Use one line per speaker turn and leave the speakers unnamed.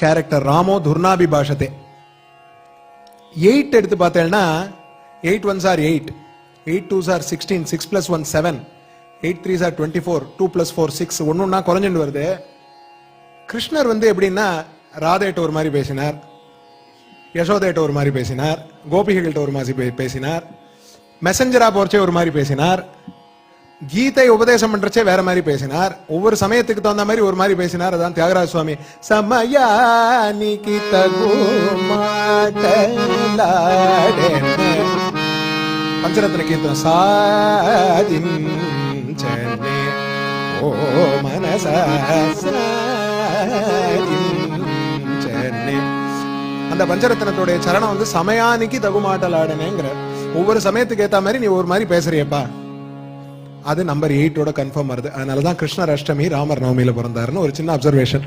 Character ராமோ துர்னாபி பாஷத்தே. 8 எடுத்து பார்த்தேன்னா 8 1s are 8, 8 2s are 16, 6 plus 1 7, 8 3s are 24, 2 plus 4 6, ஒன்னொன்னா குறைஞ்சிட்டு வருது. கிருஷ்ணர் எப்படின்னா ராதேட்ட ஒரு மாதிரி பேசினார், யசோதேட்ட ஒரு மாதிரி பேசினார், கோபிகள்கிட்ட ஒரு மாதிரி பேசினார், மெசஞ்சரா போறச்சே ஒரு மாதிரி பேசினார், கீதை உபதேசம் பண்றச்சே வேற மாதிரி பேசினார், ஒவ்வொரு சமயத்துக்கு தகுந்த மாதிரி ஒரு மாதிரி பேசினார். அதான் தியாகராஜ சுவாமி சமயானிக்கு பஞ்சரத்ன கீர்த்தனம் சாதிஞ்சனே ஓ மனசாதிஞ்சனே. அந்த பஞ்சரத்னத்துடைய சரணம் சமயானிக்கு தகுமாட்டலாடனேங்கிற. ஒவ்வொரு சமயத்துக்கு ஏத்த மாதிரி நீ ஒரு மாதிரி பேசுறியப்பா, அது நம்பர் 8 கன்ஃபார்ம் வருது. அதனாலதான் கிருஷ்ணர் அஷ்டமி ராமர் நவமியில பிறந்தாருன்னு ஒரு சின்ன அப்சர்வேஷன்.